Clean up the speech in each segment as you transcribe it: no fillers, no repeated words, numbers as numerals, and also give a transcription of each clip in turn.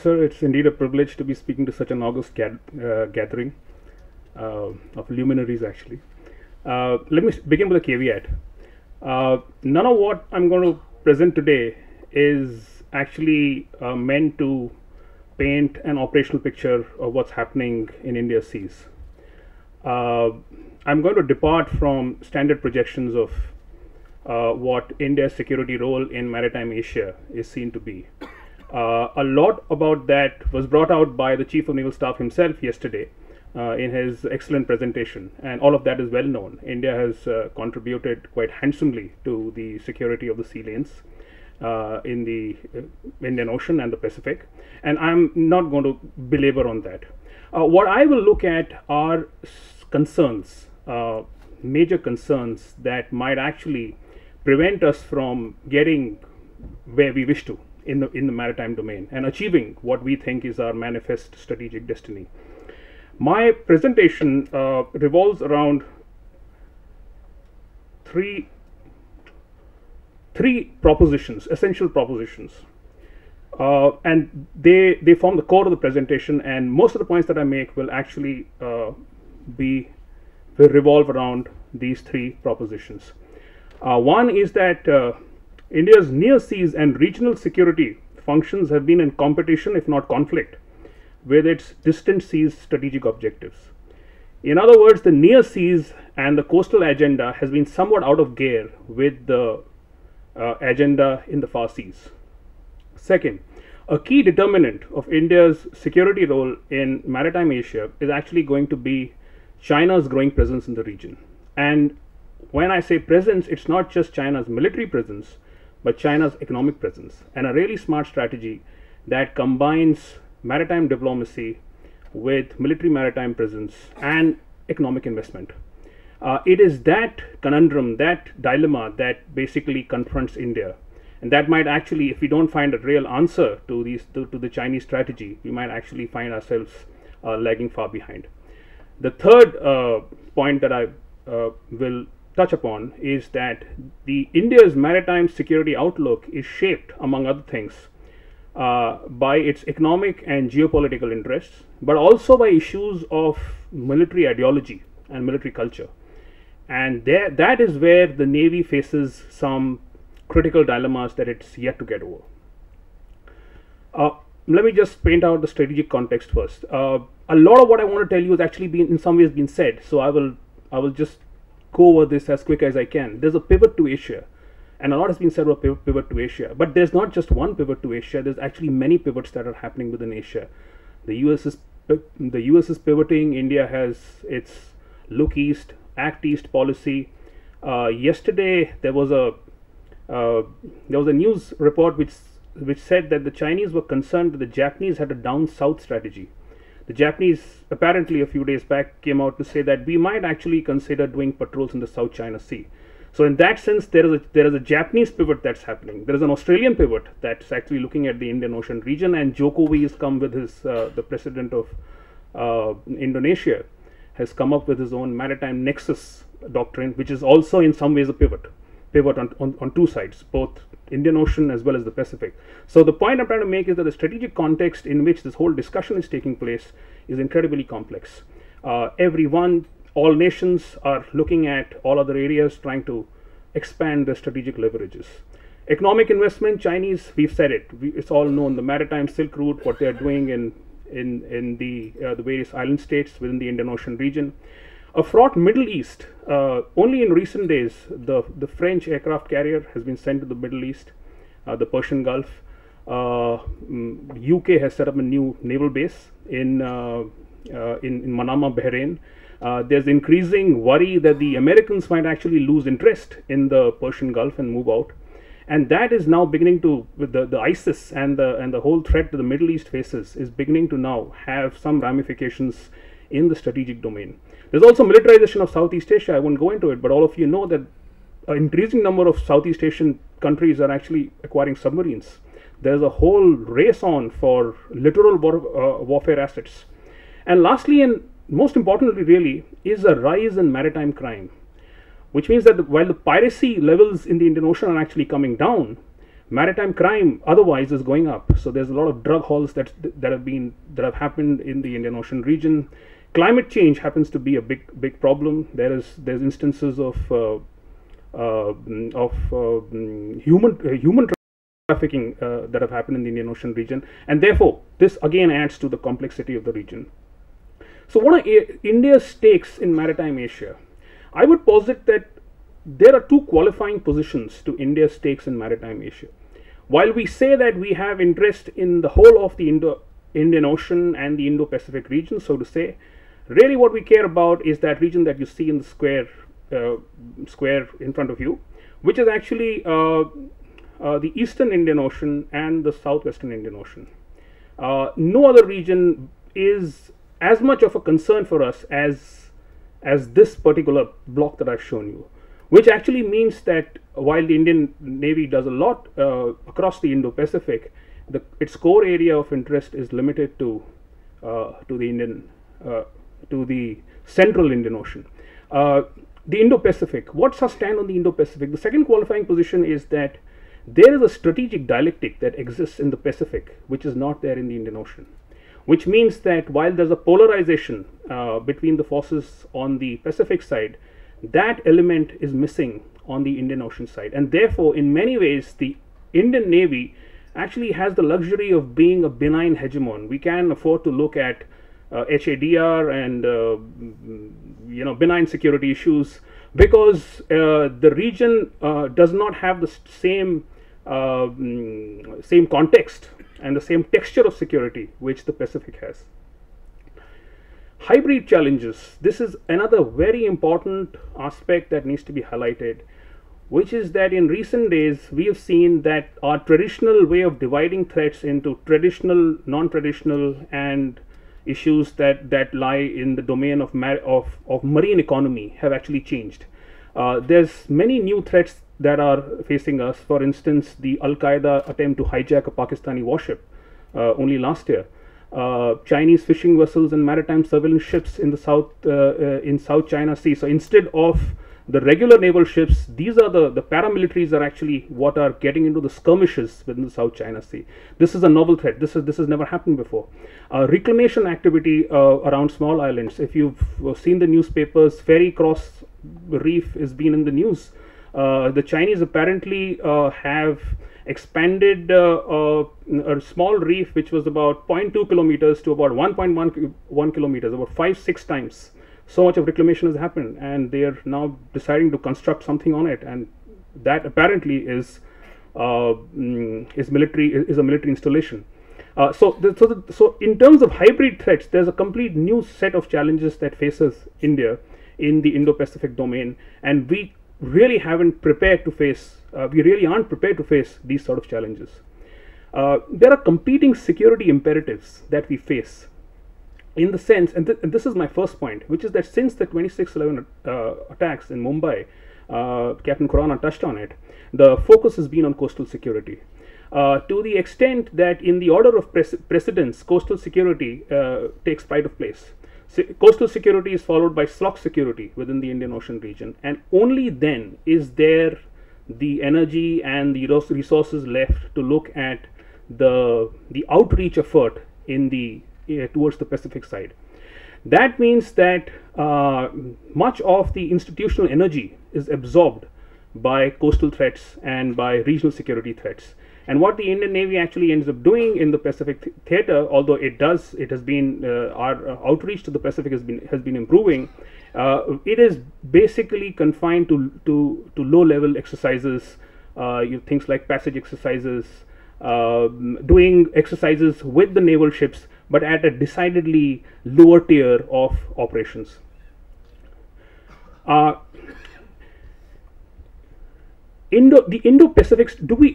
Sir, it's indeed a privilege to be speaking to such an august gathering of luminaries, actually. Let me begin with a caveat. None of what I'm going to present today is actually meant to paint an operational picture of what's happening in India's seas. I'm going to depart from standard projections of what India's security role in Maritime-Asia is seen to be. A lot about that was brought out by the Chief of Naval Staff himself yesterday in his excellent presentation, and all of that is well known. India has contributed quite handsomely to the security of the sea lanes in the Indian Ocean and the Pacific, and I'm not going to belabor on that. What I will look at are concerns, major concerns that might actually prevent us from getting where we wish to in the maritime domain and achieving what we think is our manifest strategic destiny. My presentation revolves around three propositions, essential propositions, and they form the core of the presentation, and most of the points that I make will actually will revolve around these three propositions. One is that India's near seas and regional security functions have been in competition, if not conflict, with its distant seas strategic objectives. In other words, the near seas and the coastal agenda has been somewhat out of gear with the agenda in the far seas. Second, a key determinant of India's security role in Maritime Asia is actually going to be China's growing presence in the region. And when I say presence, it's not just China's military presence, but China's economic presence, and a really smart strategy that combines maritime diplomacy with military maritime presence and economic investment. It is that conundrum, that dilemma, that basically confronts India, and that might actually, if we don't find a real answer to the Chinese strategy, we might actually find ourselves lagging far behind. The third point that I will touch upon is that India's maritime security outlook is shaped, among other things, by its economic and geopolitical interests, but also by issues of military ideology and military culture. And that is where the Navy faces some critical dilemmas that it's yet to get over. Let me just paint out the strategic context first. A lot of what I want to tell you has actually in some ways been said, so I will just go over this as quick as I can. There's a pivot to Asia, and a lot has been said about pivot to Asia, but there's not just one pivot to Asia. There's actually many pivots that are happening within Asia. The US is pivoting. India has its look east, act east policy. Yesterday there was a news report which said that the Chinese were concerned that the Japanese had a down south strategy. The Japanese apparently a few days back came out to say that we might actually consider doing patrols in the South China Sea. So in that sense, there is a Japanese pivot that's happening. There is an Australian pivot that's actually looking at the Indian Ocean region, and Jokowi has come with his the president of Indonesia has come up with his own maritime nexus doctrine, which is also in some ways a pivot on two sides, both Indian Ocean as well as the Pacific. So the point I'm trying to make is that the strategic context in which this whole discussion is taking place is incredibly complex. All nations are looking at all other areas, trying to expand their strategic leverages. Economic investment, Chinese, we've said it, it's all known, the maritime Silk Route, what they're doing in the various island states within the Indian Ocean region. A fraught Middle East. Only in recent days, the French aircraft carrier has been sent to the Middle East, the Persian Gulf. UK has set up a new naval base in Manama, Bahrain. There's increasing worry that the Americans might actually lose interest in the Persian Gulf and move out, and that is now beginning to, with the ISIS and the whole threat to the Middle East faces, is beginning to now have some ramifications in the strategic domain. There's also militarization of Southeast Asia. I won't go into it, but all of you know that an increasing number of Southeast Asian countries are actually acquiring submarines. There's a whole race on for littoral warfare assets. And lastly, and most importantly really, is a rise in maritime crime, which means that while the piracy levels in the Indian Ocean are actually coming down, Maritime crime otherwise is going up. So there's a lot of drug hauls that have happened in the Indian Ocean region. Climate change happens to be a big problem. There's instances of human trafficking that have happened in the Indian Ocean region, and therefore this again adds to the complexity of the region. So what are India's stakes in Maritime Asia? I would posit that there are two qualifying positions to India's stakes in Maritime Asia. While we say that we have interest in the whole of the Indian Ocean and the Indo-Pacific region, so to say, really what we care about is that region that you see in the square in front of you, which is actually the Eastern Indian Ocean and the Southwestern Indian Ocean. No other region is as much of a concern for us as this particular block that I've shown you, which actually means that while the Indian Navy does a lot across the Indo-Pacific, its core area of interest is limited to the Central Indian Ocean. The Indo-Pacific. What's our stand on the Indo-Pacific? The second qualifying position is that there is a strategic dialectic that exists in the Pacific, which is not there in the Indian Ocean. Which means that while there's a polarization between the forces on the Pacific side, that element is missing on the Indian Ocean side, and therefore in many ways the Indian Navy actually has the luxury of being a benign hegemon. We can afford to look at HADR and benign security issues because the region does not have the same context and the same texture of security which the Pacific has. Hybrid challenges. This is another very important aspect that needs to be highlighted, which is that in recent days we have seen that our traditional way of dividing threats into traditional, non-traditional, and issues that lie in the domain of marine economy have actually changed. There's many new threats that are facing us. For instance, the Al-Qaeda attempt to hijack a Pakistani warship only last year. Chinese fishing vessels and maritime surveillance ships in the South China Sea. So instead of the regular naval ships, these are the paramilitaries are actually what are getting into the skirmishes within the South China Sea. This is a novel threat. This has never happened before. Reclamation activity around small islands. If you've seen the newspapers, Ferry Cross Reef has been in the news. The Chinese apparently have expanded a small reef which was about 0.2 kilometers to about 1.1 kilometers, about 5-6 times. So much of reclamation has happened, and they are now deciding to construct something on it, and that apparently is a military installation. So in terms of hybrid threats, there's a complete new set of challenges that faces India in the Indo-Pacific domain, and we really haven't prepared to face. We really aren't prepared to face these sort of challenges. There are competing security imperatives that we face. In the sense, and this is my first point, which is that since the 26/11 attacks in Mumbai, Captain Khurana touched on it, the focus has been on coastal security. To the extent that in the order of precedence, coastal security takes pride of place. Coastal security is followed by SLOC security within the Indian Ocean region, and only then is there the energy and the resources left to look at the outreach effort in towards the Pacific side. That means that much of the institutional energy is absorbed by coastal threats and by regional security threats. And what the Indian Navy actually ends up doing in the Pacific theater, although it has been our outreach to the Pacific has been improving, it is basically confined to low-level exercises, things like passage exercises, doing exercises with the naval ships, but at a decidedly lower tier of operations. The Indo-Pacific,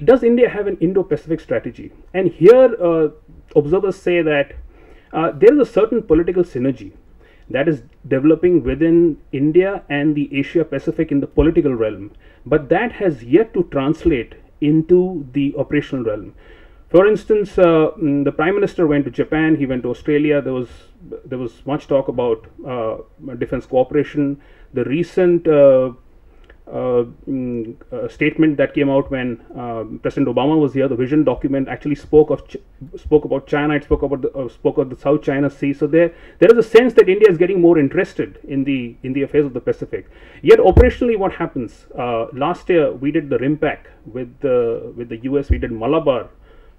does India have an Indo-Pacific strategy? And here observers say that there is a certain political synergy that is developing within India and the Asia-Pacific in the political realm, but that has yet to translate into the operational realm. For instance, the Prime Minister went to Japan, he went to Australia. There was much talk about defense cooperation. The recent statement that came out when President Obama was here. The vision document actually spoke about China. It spoke about the South China Sea. So there is a sense that India is getting more interested in the affairs of the Pacific. Yet operationally, what happens? Last year we did the RIMPAC with the US. We did Malabar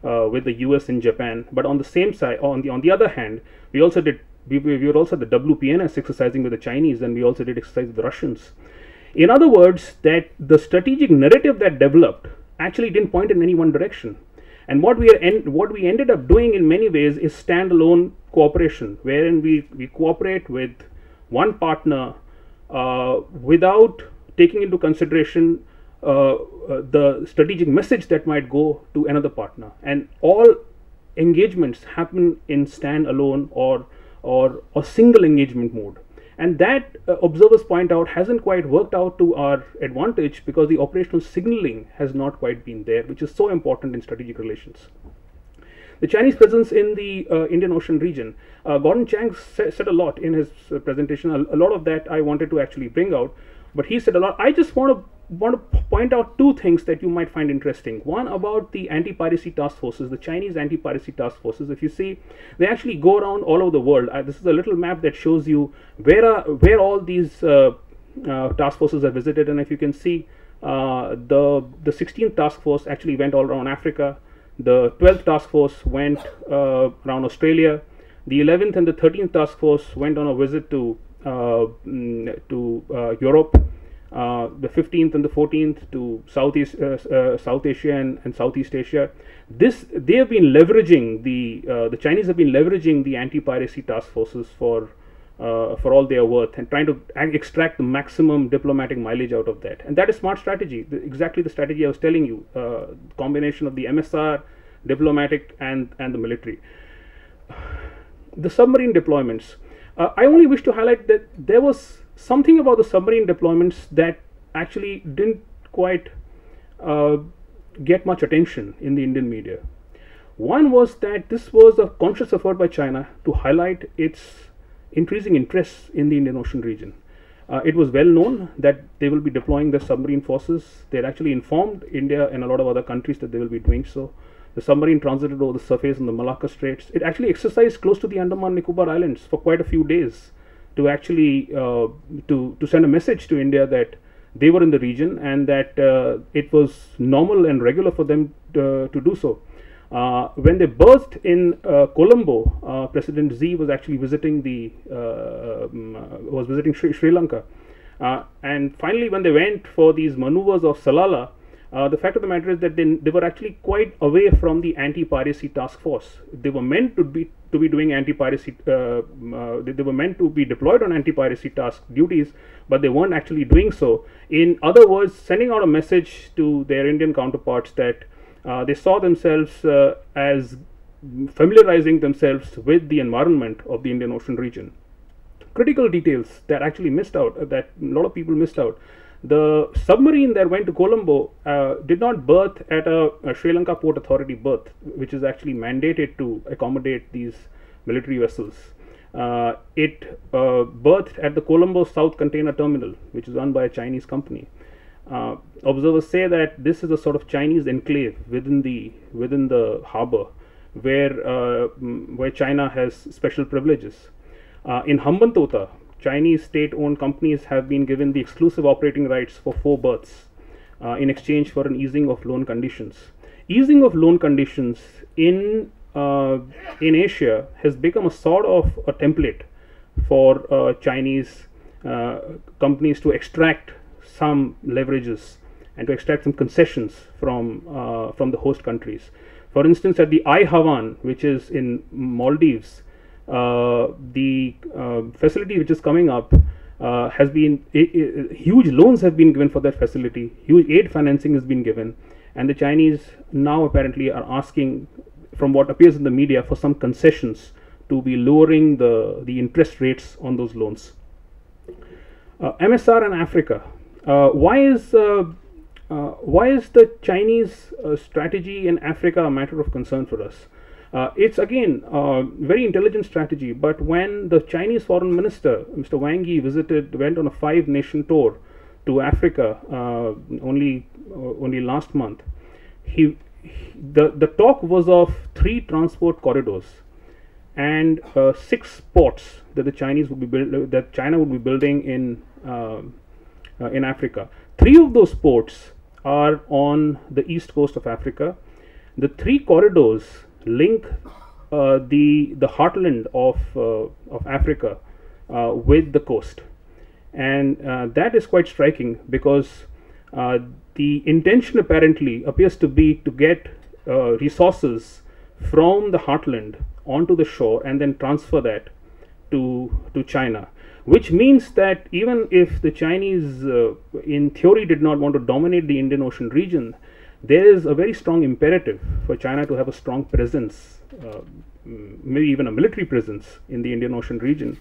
with the US and Japan. But on the same side, on the other hand, we also did. We were also the WPNS exercising with the Chinese, and we also did exercise with the Russians. In other words, that the strategic narrative that developed actually didn't point in any one direction. And what we ended up doing in many ways is standalone cooperation, wherein we cooperate with one partner without taking into consideration the strategic message that might go to another partner. And all engagements happen in standalone or single engagement mode. And that, observers point out, hasn't quite worked out to our advantage because the operational signaling has not quite been there, which is so important in strategic relations. The Chinese presence in the Indian Ocean region. Gordon Chang said a lot in his presentation. A lot of that I wanted to actually bring out, but he said a lot. I just want to point out two things that you might find interesting. One, about the anti-piracy task forces, the Chinese anti-piracy task forces. If you see, they actually go around all over the world. This is a little map that shows you where all these task forces are visited. And if you can see, the 16th task force actually went all around Africa. The 12th task force went around Australia. The 11th and the 13th task force went on a visit to Europe. The 15th and the 14th to South Asia and Southeast Asia. They have been leveraging the Chinese have been leveraging the anti-piracy task forces for all their worth and trying to extract the maximum diplomatic mileage out of that. And that is smart strategy. Exactly the strategy I was telling you. Combination of the MSR, diplomatic, and the military. The submarine deployments. I only wish to highlight that there was something about the submarine deployments that actually didn't quite get much attention in the Indian media. One was that this was a conscious effort by China to highlight its increasing interest in the Indian Ocean region. It was well known that they will be deploying their submarine forces. They had actually informed India and a lot of other countries that they will be doing so. The submarine transited over the surface in the Malacca Straits. It actually exercised close to the Andaman Nicobar Islands for quite a few days to actually to send a message to India that they were in the region and that it was normal and regular for them to do so. When they berthed in Colombo, President Xi was actually visiting Sri Lanka, and finally, when they went for these maneuvers of Salalah, the fact of the matter is that they were actually quite away from the anti-piracy task force. They were meant to be doing anti-piracy. They were meant to be deployed on anti-piracy task duties, but they weren't actually doing so. In other words, sending out a message to their Indian counterparts that they saw themselves as familiarizing themselves with the environment of the Indian Ocean region. Critical details that actually missed out, that a lot of people missed out. The submarine that went to Colombo did not berth at a Sri Lanka Port Authority berth, which is actually mandated to accommodate these military vessels. It berthed at the Colombo South Container Terminal, which is run by a Chinese company. Observers say that this is a sort of Chinese enclave within the harbor, where China has special privileges. In Hambantota, Chinese state-owned companies have been given the exclusive operating rights for 4 berths in exchange for an easing of loan conditions. Easing of loan conditions in Asia has become a sort of a template for Chinese companies to extract some leverages and to extract some concessions from the host countries. For instance, at the I Havan, which is in Maldives, the facility which is coming up has been huge loans have been given for that facility. Huge aid financing has been given, and the Chinese now apparently are asking, from what appears in the media, for some concessions to be lowering the interest rates on those loans. MSR and Africa. Why is the Chinese strategy in Africa a matter of concern for us? It's again very intelligent strategy, but when the Chinese foreign minister, Mr. Wang Yi, went on a 5-nation tour to Africa only last month, the talk was of 3 transport corridors and 6 ports that the Chinese would be that China would be building in Africa. 3 of those ports are on the east coast of Africa. The 3 corridors link the heartland of Africa with the coast, and that is quite striking because the intention apparently appears to be to get resources from the heartland onto the shore and then transfer that to China, which means that even if the Chinese in theory did not want to dominate the Indian Ocean region, there is a very strong imperative for China to have a strong presence, maybe even a military presence in the Indian Ocean region,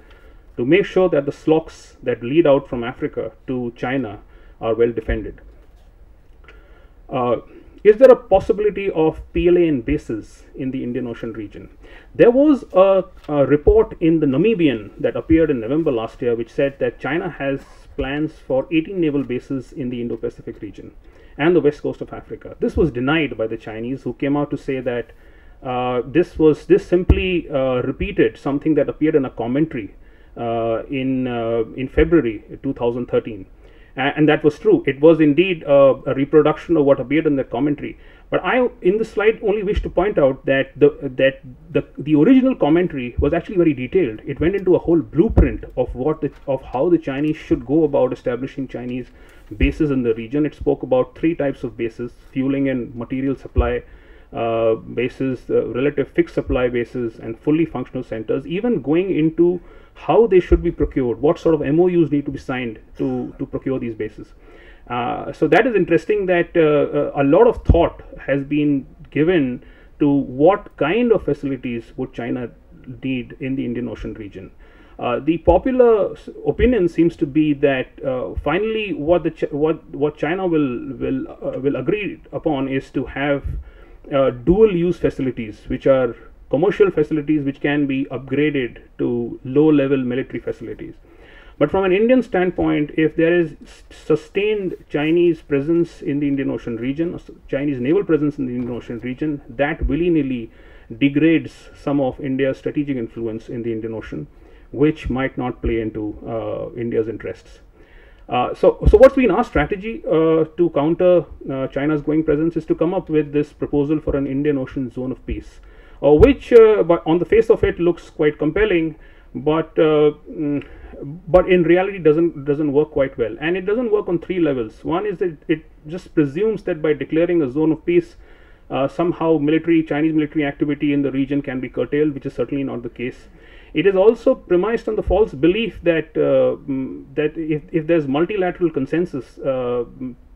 to make sure that the slocks that lead out from Africa to China are well defended. Is there a possibility of PLAN bases in the Indian Ocean region? There was a report in the Namibian that appeared in November last year, which said that China has plans for 18 naval bases in the Indo-Pacific region and the west coast of Africa. This was denied by the Chinese, who came out to say that this simply repeated something that appeared in a commentary in February 2013. And that was true. It was indeed a reproduction of what appeared in the commentary. But I, in the slide, only wish to point out that the original commentary was actually very detailed. It went into a whole blueprint of how the Chinese should go about establishing Chinese bases in the region. It spoke about 3 types of bases: fueling and material supply bases, relative fixed supply bases, and fully functional centers, even going into how they should be procured, what sort of MOUs need to be signed to procure these bases. So that is interesting, that a lot of thought has been given to what kind of facilities would China need in the Indian Ocean region. The popular opinion seems to be that finally what China will agree upon is to have dual use facilities, which are commercial facilities which can be upgraded to low level military facilities. But from an Indian standpoint, if there is sustained Chinese presence in the Indian Ocean region, Chinese naval presence in the Indian Ocean region, that willy-nilly degrades some of India's strategic influence in the Indian Ocean, which might not play into India's interests. So what's been our strategy to counter China's growing presence is to come up with this proposal for an Indian Ocean zone of peace, which but on the face of it looks quite compelling, but in reality doesn't work quite well, and it doesn't work on 3 levels. One is that it just presumes that by declaring a zone of peace, somehow Chinese military activity in the region can be curtailed, which is certainly not the case. It is also premised on the false belief that if there's multilateral consensus,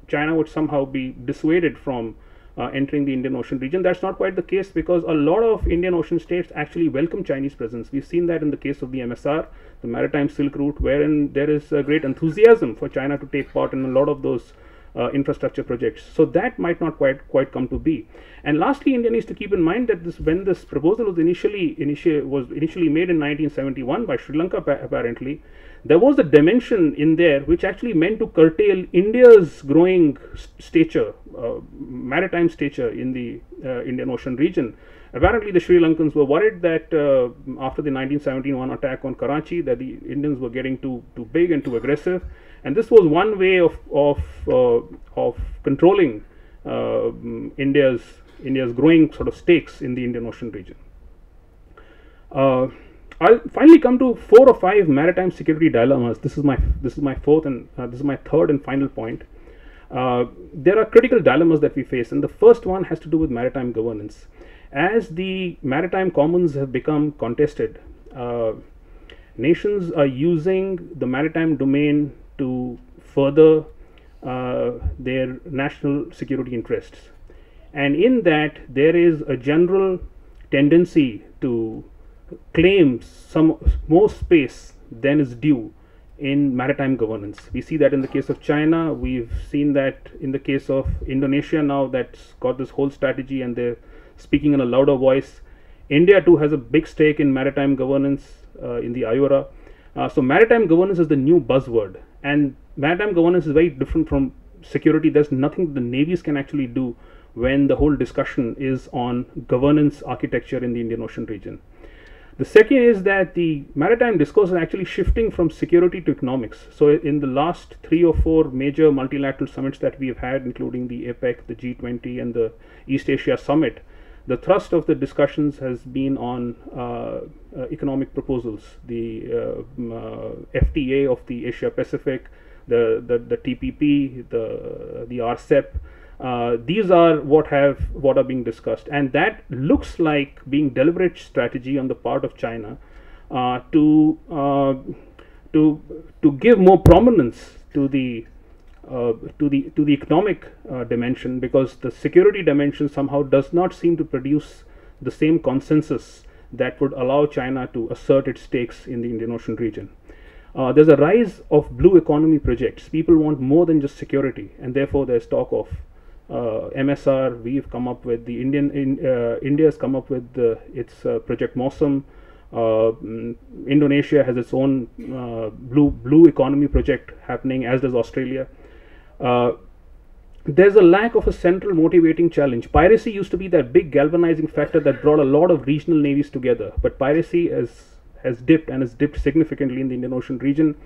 China would somehow be dissuaded from entering the Indian Ocean region. That's not quite the case, because a lot of Indian Ocean states actually welcome Chinese presence. We've seen that in the case of the MSR, the Maritime Silk Route, wherein there is a great enthusiasm for China to take part in a lot of those infrastructure projects. So that might not quite come to be. And lastly, India needs to keep in mind that when this proposal was initially made in 1971 by Sri Lanka, apparently, there was a dimension in there which actually meant to curtail India's growing stature, maritime stature in the Indian Ocean region. Apparently, the Sri Lankans were worried that after the 1971 attack on Karachi, that the Indians were getting too big and too aggressive, and this was one way of controlling India's growing sort of stakes in the Indian Ocean region. I'll finally come to 4 or 5 maritime security dilemmas. This is my fourth, and this is my third and final point. There are critical dilemmas that we face, and the first one has to do with maritime governance. As the maritime commons have become contested, nations are using the maritime domain to further their national security interests, and in that there is a general tendency to claim some more space than is due in maritime governance. We see that in the case of China. We've seen that in the case of Indonesia now, that's got this whole strategy and they're speaking in a louder voice. India too has a big stake in maritime governance in the IORA. So maritime governance is the new buzzword, And maritime governance is very different from security. There's nothing the navies can actually do when the whole discussion is on governance architecture in the Indian Ocean region. The second is that the maritime discourse is actually shifting from security to economics. So in the last 3 or 4 major multilateral summits that we have had, including the APEC, the G20 and the East Asia Summit, the thrust of the discussions has been on economic proposals, the FTA of the Asia Pacific, the TPP, the RCEP. These are what are being discussed, and that looks like being deliberate strategy on the part of China to give more prominence to the economic dimension, because the security dimension somehow does not seem to produce the same consensus that would allow China to assert its stakes in the Indian Ocean region. There's a rise of blue economy projects. People want more than just security, and therefore there's talk of MSR. We've come up with India has come up with its Project Mosam. Indonesia has its own blue economy project happening, as does Australia. There's a lack of a central motivating challenge. Piracy used to be that big galvanizing factor that brought a lot of regional navies together, but piracy has dipped, and has dipped significantly in the Indian Ocean region.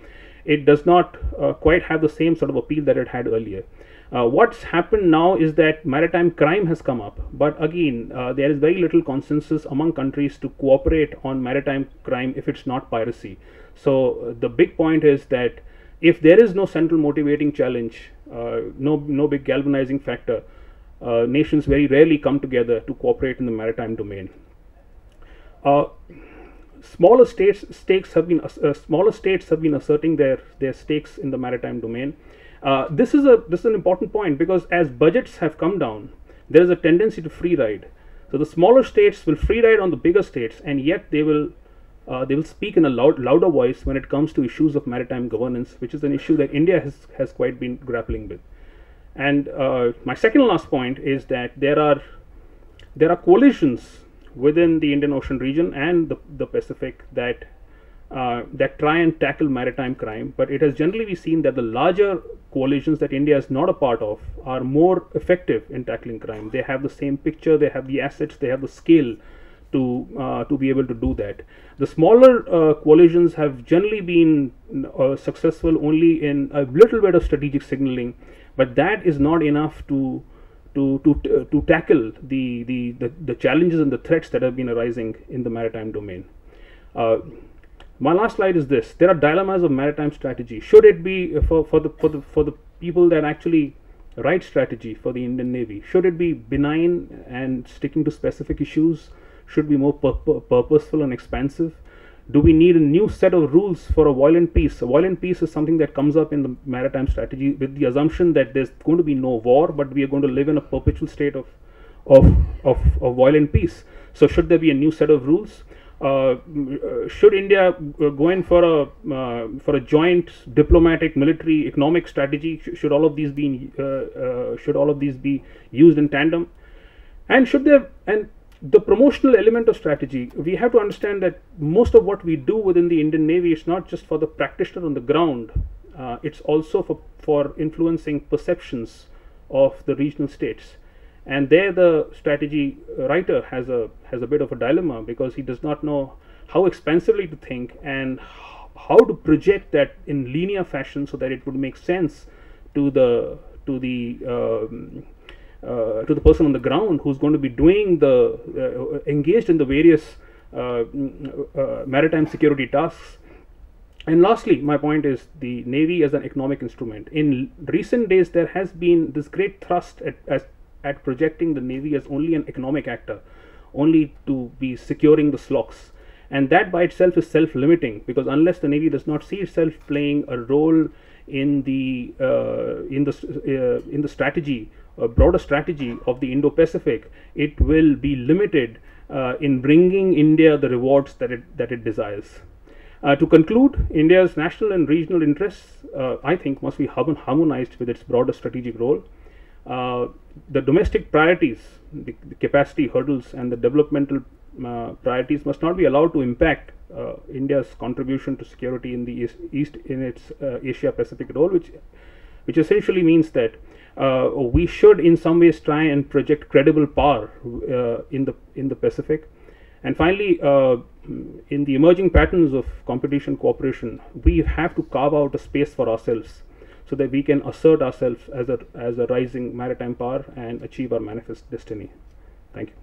It does not quite have the same sort of appeal that it had earlier. What's happened now is that maritime crime has come up, but again there is very little consensus among countries to cooperate on maritime crime if it's not piracy. So the big point is that if there is no central motivating challenge, no big galvanizing factor, nations very rarely come together to cooperate in the maritime domain. Smaller states have been asserting their stakes in the maritime domain. This is an important point, because as budgets have come down, there is a tendency to free ride. So the smaller states will free ride on the bigger states, and yet they will speak in a louder voice when it comes to issues of maritime governance, which is an issue that India has quite been grappling with. And my second and last point is that there are coalitions within the Indian Ocean region and the Pacific that try and tackle maritime crime, but it has generally been seen that the larger coalitions that India is not a part of are more effective in tackling crime. They have the same picture, they have the assets, they have the scale to be able to do that. The smaller coalitions have generally been successful only in a little bit of strategic signaling, but that is not enough to tackle the challenges and the threats that have been arising in the maritime domain. My last slide is this: there are dilemmas of maritime strategy. Should it be for the people that actually write strategy for the Indian Navy? Should it be benign and sticking to specific issues? Should be more purposeful and expansive? Do we need a new set of rules for a violent peace? A violent peace is something that comes up in the maritime strategy with the assumption that there's going to be no war, but we are going to live in a perpetual state of violent peace. So should there be a new set of rules? Should India go in for a joint diplomatic, military, economic strategy? Should all of these be used in tandem? And the promotional element of strategy, we have to understand that most of what we do within the Indian Navy is not just for the practitioner on the ground. It's also for influencing perceptions of the regional states. And there the strategy writer has a bit of a dilemma, because he does not know how expansively to think and how to project that in linear fashion so that it would make sense to the person on the ground who's going to be doing engaged in the various maritime security tasks. And lastly, my point is the Navy as an economic instrument. In recent days, there has been this great thrust at projecting the Navy as only an economic actor, only to be securing the slocks, and that by itself is self-limiting, because unless the Navy does not see itself playing a role in the strategy, a broader strategy of the Indo-Pacific, it will be limited in bringing India the rewards that it desires. To conclude, India's national and regional interests, I think, must be harmonized with its broader strategic role. The domestic priorities, the capacity hurdles, and the developmental priorities must not be allowed to impact India's contribution to security in the East in its Asia Pacific role, which essentially means that we should in some ways try and project credible power in the Pacific. And finally, in the emerging patterns of competition cooperation, we have to carve out a space for ourselves so that we can assert ourselves as a rising maritime power and achieve our manifest destiny. Thank you.